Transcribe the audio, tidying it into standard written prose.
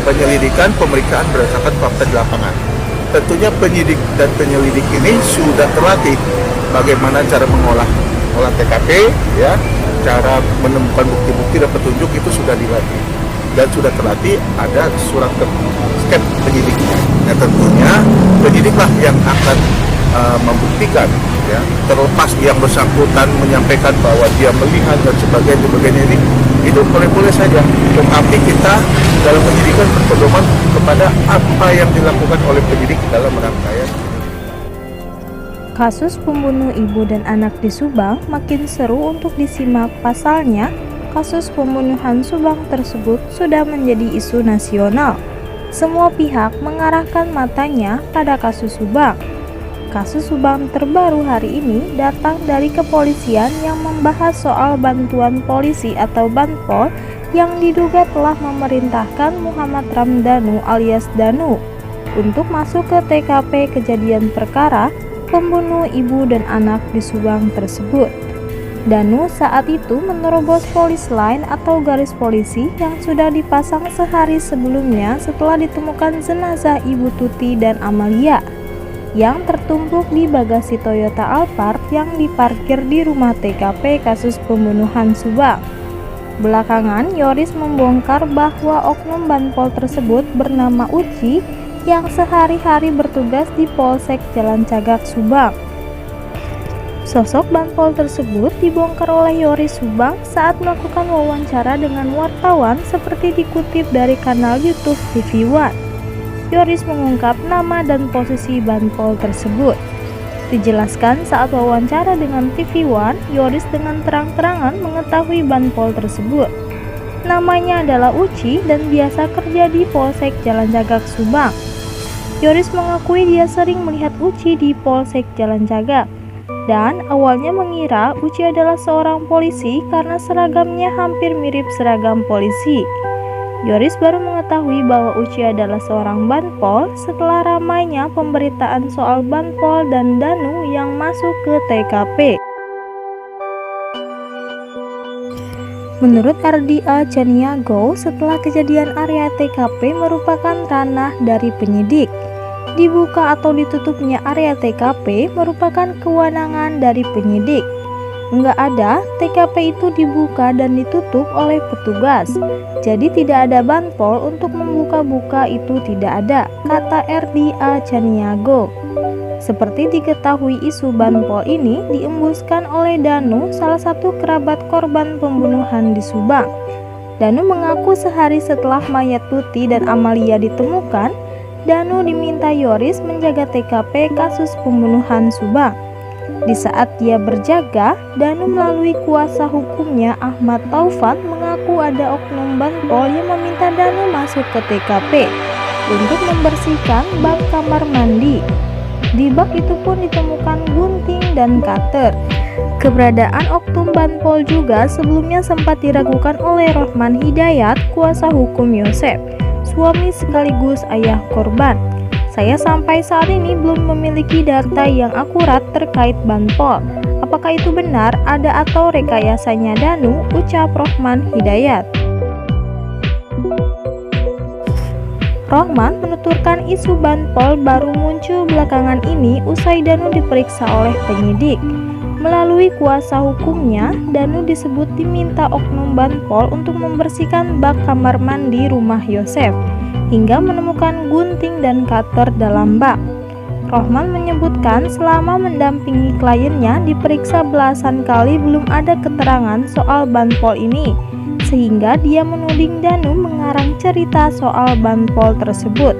penyelidikan pemeriksaan berdasarkan fakta di lapangan. Tentunya penyidik dan penyelidik ini sudah terlatih bagaimana cara mengolah TKP, ya, cara menemukan bukti-bukti dan petunjuk itu sudah dilatih dan sudah terlatih. Ada surat step penyidiknya. Nah, tentunya penyidiklah yang akan membuktikan, ya, terlepas yang bersangkutan menyampaikan bahwa dia melihat dan sebagainya ini itu boleh-boleh saja, tetapi kita dalam penyidikan berpedoman kepada apa yang dilakukan oleh penyidik dalam rangkaian. Kasus pembunuh ibu dan anak di Subang makin seru untuk disimak. Pasalnya, kasus pembunuhan Subang tersebut sudah menjadi isu nasional. Semua pihak mengarahkan matanya pada kasus Subang. Kasus Subang terbaru hari ini datang dari kepolisian yang membahas soal bantuan polisi atau Banpol yang diduga telah memerintahkan Muhammad Ramdhanu alias Danu untuk masuk ke TKP kejadian perkara pembunuh ibu dan anak di Subang tersebut. Danu saat itu menerobos polis lain atau garis polisi yang sudah dipasang sehari sebelumnya setelah ditemukan jenazah Ibu Tuti dan Amalia yang tertumpuk di bagasi Toyota Alphard yang diparkir di rumah TKP kasus pembunuhan Subang. Belakangan, Yoris membongkar bahwa oknum Banpol tersebut bernama Uci yang sehari-hari bertugas di Polsek Jalan Cagak, Subang. Sosok Banpol tersebut dibongkar oleh Yoris Subang saat melakukan wawancara dengan wartawan seperti dikutip dari kanal YouTube TV One. Yoris mengungkap nama dan posisi Banpol tersebut. Dijelaskan saat wawancara dengan TV One, Yoris dengan terang-terangan mengetahui Banpol tersebut. Namanya adalah Uci dan biasa kerja di Polsek Jalan Cagak, Subang. Yoris mengakui dia sering melihat Uci di Polsek Jalan Cagak dan awalnya mengira Uci adalah seorang polisi karena seragamnya hampir mirip seragam polisi. Yoris baru mengetahui bahwa Uci adalah seorang Banpol setelah ramainya pemberitaan soal Banpol dan Danu yang masuk ke TKP. Menurut RDA Caniago, setelah kejadian area TKP merupakan ranah dari penyidik. Dibuka atau ditutupnya area TKP merupakan kewenangan dari penyidik. Enggak ada, TKP itu dibuka dan ditutup oleh petugas. Jadi tidak ada Banpol untuk membuka-buka, itu tidak ada, kata RDA Caniago. Seperti diketahui, isu Banpol ini diembuskan oleh Danu, salah satu kerabat korban pembunuhan di Subang. Danu mengaku sehari setelah mayat Tuti dan Amalia ditemukan, Danu diminta Yoris menjaga TKP kasus pembunuhan Subang. Di saat dia berjaga, Danu melalui kuasa hukumnya Ahmad Taufan mengaku ada oknum Banpol yang meminta Danu masuk ke TKP untuk membersihkan bak kamar mandi. Di bak itu pun ditemukan gunting dan cutter. Keberadaan oknum Banpol juga sebelumnya sempat diragukan oleh Rohman Hidayat, kuasa hukum Yosef, suami sekaligus ayah korban. Saya sampai saat ini belum memiliki data yang akurat terkait Banpol. Apakah itu benar ada atau rekayasanya Danu, ucap Rohman Hidayat. Rohman menuturkan isu Banpol baru muncul belakangan ini usai Danu diperiksa oleh penyidik. Melalui kuasa hukumnya, Danu disebut diminta oknum Banpol untuk membersihkan bak kamar mandi rumah Yosef hingga menemukan gunting dan cutter dalam bak. Rohman menyebutkan selama mendampingi kliennya diperiksa belasan kali belum ada keterangan soal Banpol ini, sehingga dia menuding Danu mengarang cerita soal Banpol tersebut.